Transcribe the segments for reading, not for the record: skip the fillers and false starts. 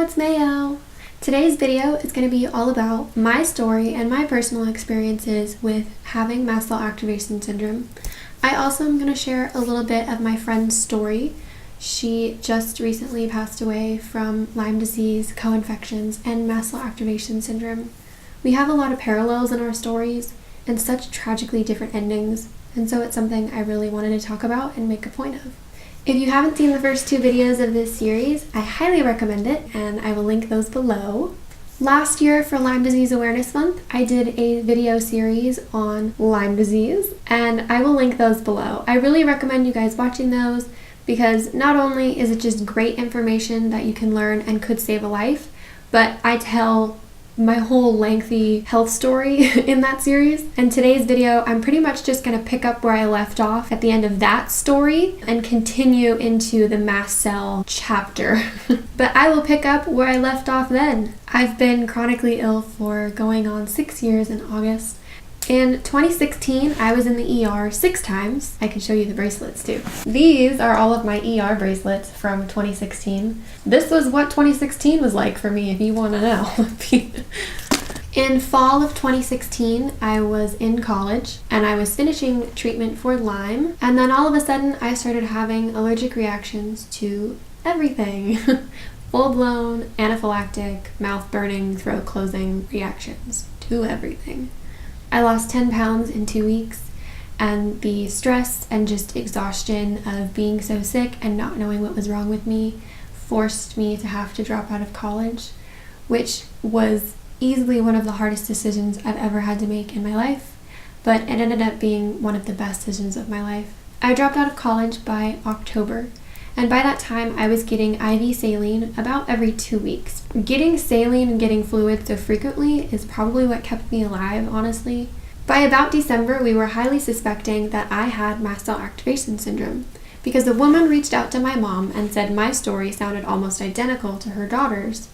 it's Mayo. Today's video is going to be all about my story and my personal experiences with having mast cell activation syndrome. I also am going to share a little bit of my friend's story. She just recently passed away from Lyme disease, co-infections, and mast cell activation syndrome. We have a lot of parallels in our stories and such tragically different endings, and so it's something I really wanted to talk about and make a point of. If you haven't seen the first two videos of this series, I highly recommend it, and I will link those below. Last year for Lyme Disease Awareness Month, I did a video series on Lyme disease, and I will link those below. I really recommend you guys watching those because not only is it just great information that you can learn and could save a life, but I tell my whole lengthy health story in that series. And today's video, I'm pretty much just going to pick up where I left off at the end of that story and continue into the mast cell chapter. But I will pick up where I left off then. I've been chronically ill for going on 6 years in August. In 2016, I was in the ER 6 times. I can show you the bracelets too. These are all of my ER bracelets from 2016. This was what 2016 was like for me, if you want to know. In fall of 2016, I was in college and I was finishing treatment for Lyme, and then all of a sudden I started having allergic reactions to everything. Full-blown anaphylactic, mouth burning, throat closing reactions to everything. I lost 10 pounds in 2 weeks, and the stress and just exhaustion of being so sick and not knowing what was wrong with me forced me to have to drop out of college, which was easily one of the hardest decisions I've ever had to make in my life, but it ended up being one of the best decisions of my life. I dropped out of college by October, and by that time I was getting IV saline about every 2 weeks. Getting saline and getting fluid so frequently is probably what kept me alive, honestly. By about December, we were highly suspecting that I had mast cell activation syndrome because a woman reached out to my mom and said my story sounded almost identical to her daughter's,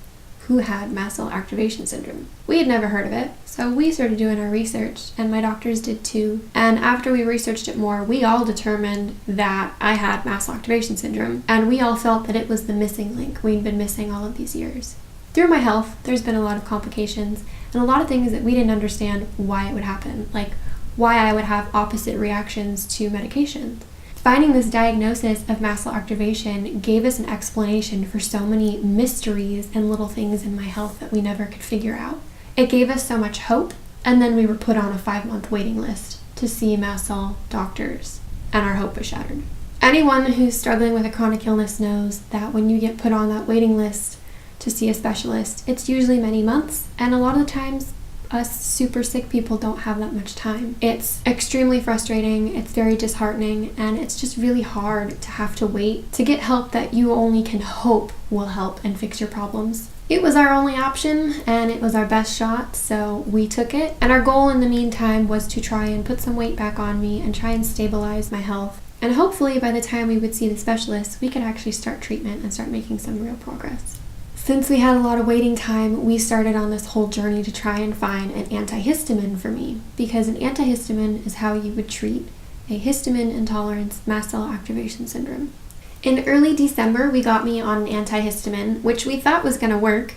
who had mast cell activation syndrome. We had never heard of it, so we started doing our research, and my doctors did too. And after we researched it more, we all determined that I had mast cell activation syndrome, and we all felt that it was the missing link we'd been missing all of these years. Through my health, there's been a lot of complications and a lot of things that we didn't understand why it would happen, like why I would have opposite reactions to medications. Finding this diagnosis of mast cell activation gave us an explanation for so many mysteries and little things in my health that we never could figure out. It gave us so much hope, and then we were put on a 5-month waiting list to see mast cell doctors, and our hope was shattered. Anyone who's struggling with a chronic illness knows that when you get put on that waiting list to see a specialist, it's usually many months, and a lot of the times us super sick people don't have that much time. It's extremely frustrating, it's very disheartening, and it's just really hard to have to wait to get help that you only can hope will help and fix your problems. It was our only option, and it was our best shot, so we took it. And our goal in the meantime was to try and put some weight back on me and try and stabilize my health. And hopefully by the time we would see the specialist, we could actually start treatment and start making some real progress. Since we had a lot of waiting time, we started on this whole journey to try and find an antihistamine for me, because an antihistamine is how you would treat a histamine intolerance mast cell activation syndrome. In early December, we got me on an antihistamine, which we thought was going to work,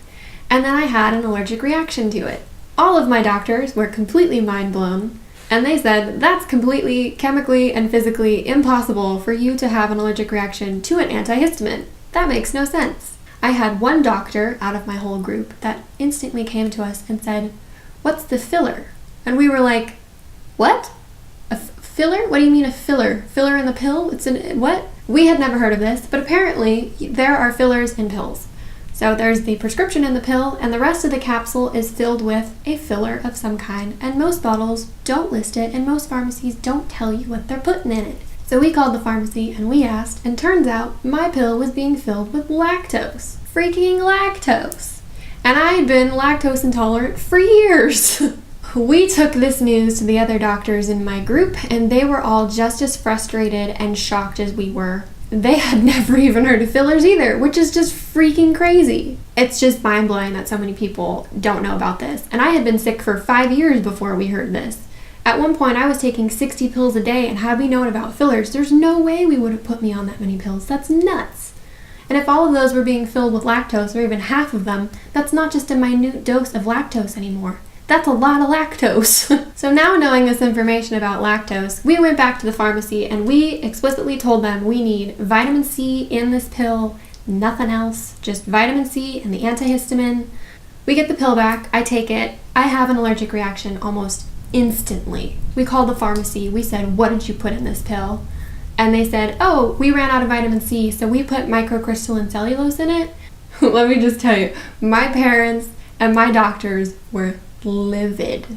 and then I had an allergic reaction to it. All of my doctors were completely mind blown, and they said that's completely chemically and physically impossible for you to have an allergic reaction to an antihistamine. That makes no sense. I had one doctor out of my whole group that instantly came to us and said, "What's the filler?" And we were like, "What? A filler? What do you mean a filler? Filler in the pill? It's in what?" We had never heard of this, but apparently there are fillers in pills. So there's the prescription in the pill, and the rest of the capsule is filled with a filler of some kind, and most bottles don't list it, and most pharmacies don't tell you what they're putting in it. So we called the pharmacy and we asked, and turns out my pill was being filled with lactose. Freaking lactose. And I had been lactose intolerant for years. We took this news to the other doctors in my group, and they were all just as frustrated and shocked as we were. They had never even heard of fillers either, which is just freaking crazy. It's just mind-blowing that so many people don't know about this. And I had been sick for 5 years before we heard this. At one point, I was taking 60 pills a day, and had we known about fillers, there's no way we would have put me on that many pills. That's nuts. And if all of those were being filled with lactose, or even half of them, that's not just a minute dose of lactose anymore. That's a lot of lactose. So now, knowing this information about lactose, we went back to the pharmacy and we explicitly told them we need vitamin C in this pill, nothing else, just vitamin C and the antihistamine. We get the pill back, I take it, I have an allergic reaction almost instantly. We called the pharmacy, we said, what did you put in this pill? And they said, oh, we ran out of vitamin C, so we put microcrystalline cellulose in it. Let me just tell you, my parents and my doctors were livid.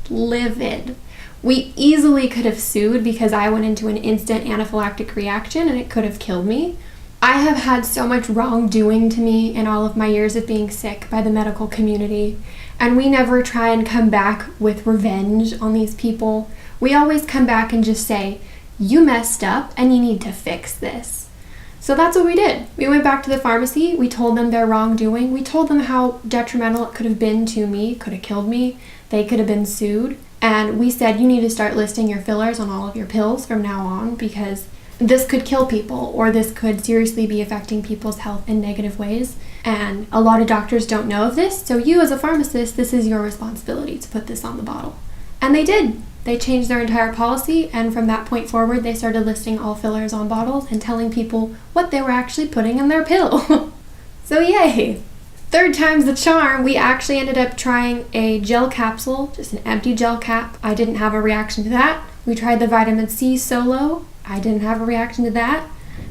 We easily could have sued because I went into an instant anaphylactic reaction and it could have killed me. I have had so much wrongdoing to me in all of my years of being sick by the medical community, and we never try and come back with revenge on these people. We always come back and just say, you messed up and you need to fix this. So that's what we did. We went back to the pharmacy, we told them their wrongdoing, we told them how detrimental it could have been to me, could have killed me, they could have been sued, and we said you need to start listing your fillers on all of your pills from now on because this could kill people, or this could seriously be affecting people's health in negative ways. And a lot of doctors don't know of this, so you as a pharmacist, this is your responsibility to put this on the bottle. And they did. They changed their entire policy, and from that point forward, they started listing all fillers on bottles and telling people what they were actually putting in their pill. So yay! Third time's the charm. We actually ended up trying a gel capsule, just an empty gel cap. I didn't have a reaction to that. We tried the vitamin C solo. I didn't have a reaction to that.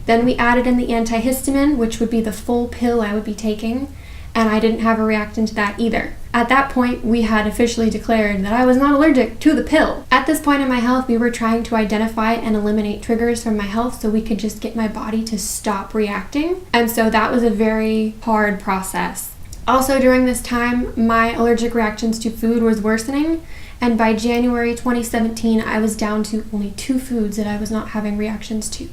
Then we added in the antihistamine, which would be the full pill I would be taking, and I didn't have a reaction to that either. At that point, we had officially declared that I was not allergic to the pill. At this point in my health, we were trying to identify and eliminate triggers from my health so we could just get my body to stop reacting. And so that was a very hard process. Also, during this time, my allergic reactions to food was worsening. And by January 2017, I was down to only 2 foods that I was not having reactions to.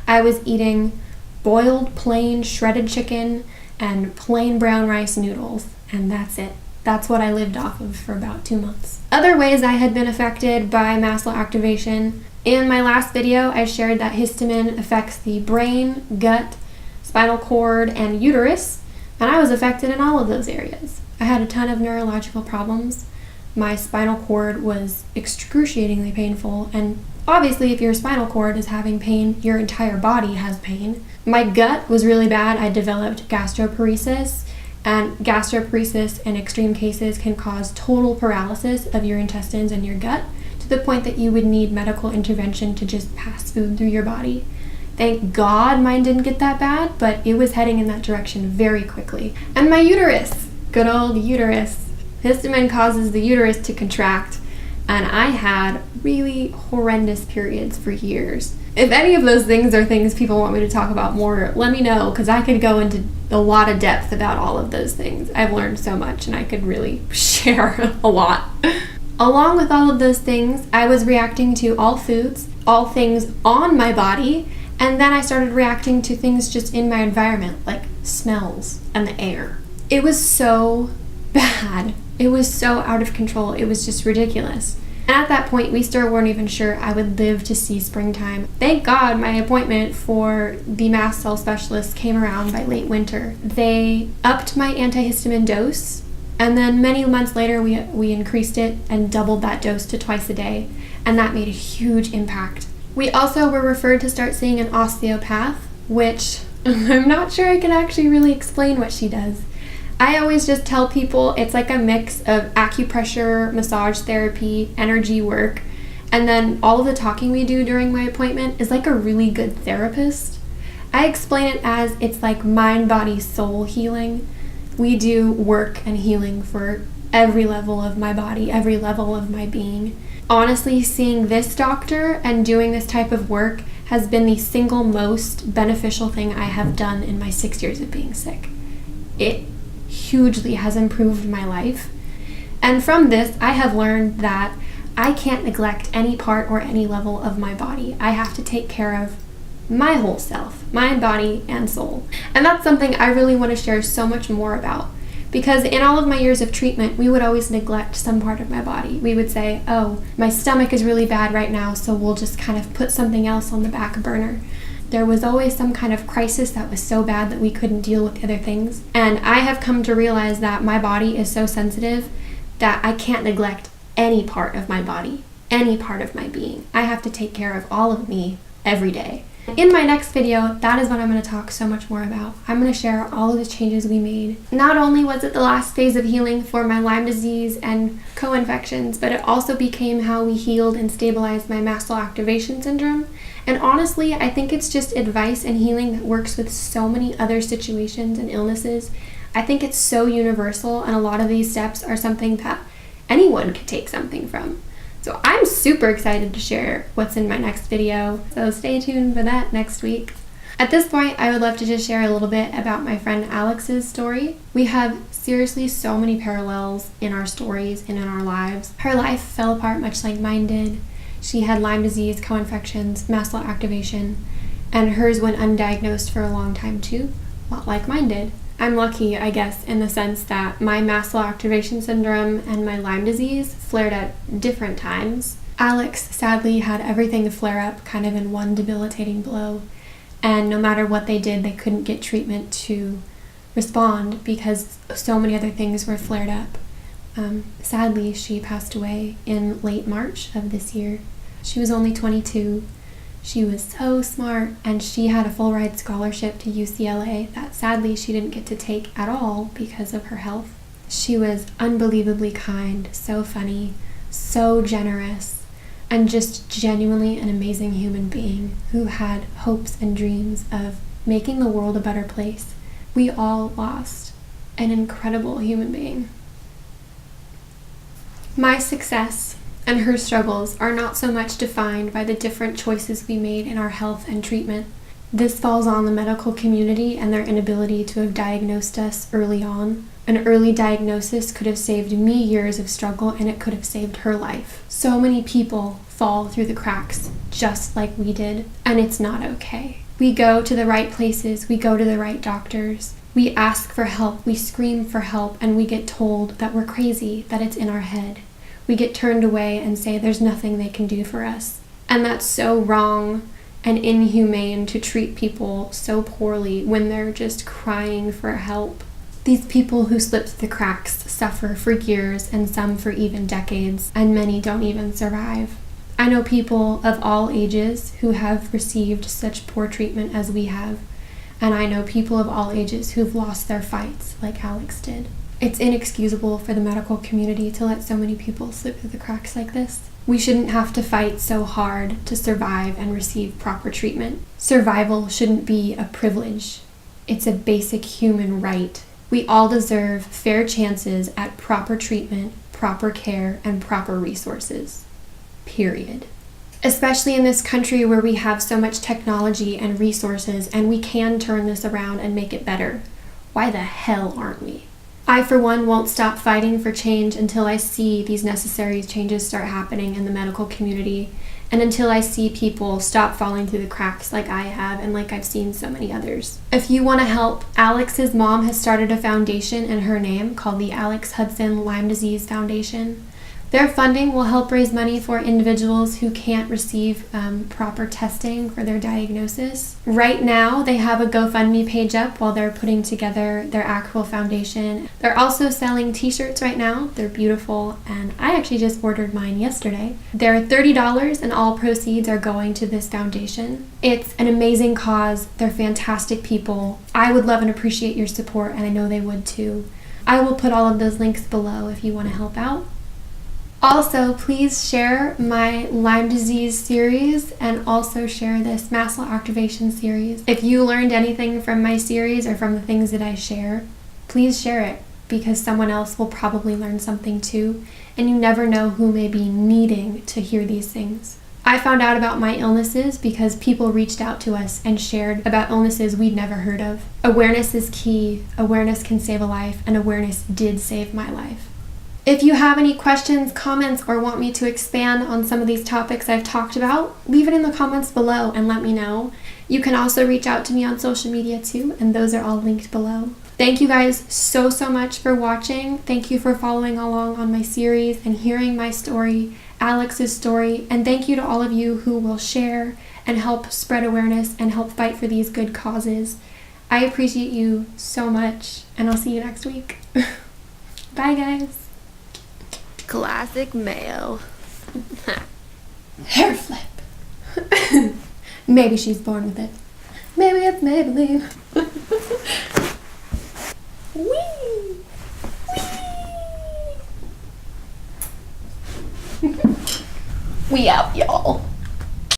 I was eating boiled, plain, shredded chicken and plain brown rice noodles, and that's it. That's what I lived off of for about 2 months. Other ways I had been affected by mast cell activation. In my last video, I shared that histamine affects the brain, gut, spinal cord, and uterus, and I was affected in all of those areas. I had a ton of neurological problems. My spinal cord was excruciatingly painful, and obviously if your spinal cord is having pain, your entire body has pain. My gut was really bad. I developed gastroparesis, and gastroparesis in extreme cases can cause total paralysis of your intestines and your gut to the point that you would need medical intervention to just pass food through your body. Thank God mine didn't get that bad, but it was heading in that direction very quickly. And my uterus, good old uterus. Histamine causes the uterus to contract, and I had really horrendous periods for years. If any of those things are things people want me to talk about more, let me know, because I could go into a lot of depth about all of those things. I've learned so much, and I could really share a lot. Along with all of those things, I was reacting to all foods, all things on my body, and then I started reacting to things just in my environment, like smells and the air. It was so bad. It was so out of control. It was just ridiculous. And at that point, we still weren't even sure I would live to see springtime. Thank God my appointment for the mast cell specialist came around by late winter. They upped my antihistamine dose, and then many months later, we increased it and doubled that dose to twice a day, and that made a huge impact. We also were referred to start seeing an osteopath, which I'm not sure I can actually really explain what she does. I always just tell people it's like a mix of acupressure, massage therapy, energy work, and then all of the talking we do during my appointment is like a really good therapist. I explain it as it's like mind, body, soul healing. We do work and healing for every level of my body, every level of my being. Honestly, seeing this doctor and doing this type of work has been the single most beneficial thing I have done in my 6 years of being sick. It hugely has improved my life. And from this, I have learned that I can't neglect any part or any level of my body. I have to take care of my whole self, mind, body, and soul. And that's something I really want to share so much more about. Because in all of my years of treatment, we would always neglect some part of my body. We would say, oh, my stomach is really bad right now, so we'll just kind of put something else on the back burner. There was always some kind of crisis that was so bad that we couldn't deal with other things. And I have come to realize that my body is so sensitive that I can't neglect any part of my body, any part of my being. I have to take care of all of me every day. In my next video, that is what I'm going to talk so much more about. I'm going to share all of the changes we made. Not only was it the last phase of healing for my Lyme disease and co-infections, but it also became how we healed and stabilized my mast cell activation syndrome. And honestly, I think it's just advice and healing that works with so many other situations and illnesses. I think it's so universal, and a lot of these steps are something that anyone could take something from. So I'm super excited to share what's in my next video, so stay tuned for that next week. At this point, I would love to just share a little bit about my friend Alex's story. We have seriously so many parallels in our stories and in our lives. Her life fell apart much like mine did. She had Lyme disease, co-infections, mast cell activation, and hers went undiagnosed for a long time too, a lot like mine did. I'm lucky, I guess, in the sense that my mast cell activation syndrome and my Lyme disease flared at different times. Alex sadly had everything flare up kind of in one debilitating blow, and no matter what they did, they couldn't get treatment to respond because so many other things were flared up. Sadly, she passed away in late March of this year. She was only 22. She was so smart, and she had a full ride scholarship to UCLA that sadly she didn't get to take at all because of her health. She was unbelievably kind, so funny, so generous, and just genuinely an amazing human being who had hopes and dreams of making the world a better place. We all lost an incredible human being. My success and her struggles are not so much defined by the different choices we made in our health and treatment. This falls on the medical community and their inability to have diagnosed us early on. An early diagnosis could have saved me years of struggle, and it could have saved her life. So many people fall through the cracks just like we did, and it's not okay. We go to the right places, we go to the right doctors, we ask for help, we scream for help, and we get told that we're crazy, that it's in our head. We get turned away and say there's nothing they can do for us. And that's so wrong and inhumane to treat people so poorly when they're just crying for help. These people who slip through the cracks suffer for years, and some for even decades, and many don't even survive. I know people of all ages who have received such poor treatment as we have, and I know people of all ages who've lost their fights like Alex did. It's inexcusable for the medical community to let so many people slip through the cracks like this. We shouldn't have to fight so hard to survive and receive proper treatment. Survival shouldn't be a privilege. It's a basic human right. We all deserve fair chances at proper treatment, proper care, and proper resources. Period. Especially in this country where we have so much technology and resources, and we can turn this around and make it better. Why the hell aren't we? I, for one, won't stop fighting for change until I see these necessary changes start happening in the medical community, and until I see people stop falling through the cracks like I have and like I've seen so many others. If you want to help, Alex's mom has started a foundation in her name called the Alex Hudson Lyme Disease Foundation. Their funding will help raise money for individuals who can't receive proper testing for their diagnosis. Right now, they have a GoFundMe page up while they're putting together their actual foundation. They're also selling t-shirts right now. They're beautiful, and I actually just ordered mine yesterday. They're $30, and all proceeds are going to this foundation. It's an amazing cause. They're fantastic people. I would love and appreciate your support, and I know they would too. I will put all of those links below if you want to help out. Also, please share my Lyme disease series and also share this mast cell activation series. If you learned anything from my series or from the things that I share, please share it, because someone else will probably learn something too, and you never know who may be needing to hear these things. I found out about my illnesses because people reached out to us and shared about illnesses we'd never heard of. Awareness is key. Awareness can save a life, and awareness did save my life. If you have any questions, comments, or want me to expand on some of these topics I've talked about, leave it in the comments below and let me know. You can also reach out to me on social media too, and those are all linked below. Thank you guys so much for watching. Thank you for following along on my series and hearing my story, Alex's story, and thank you to all of you who will share and help spread awareness and help fight for these good causes. I appreciate you so much, and I'll see you next week. Bye, guys. Classic Mayo. Hair flip. Maybe she's born with it. Maybe it's Maybelline. Whee! Whee! We out, y'all.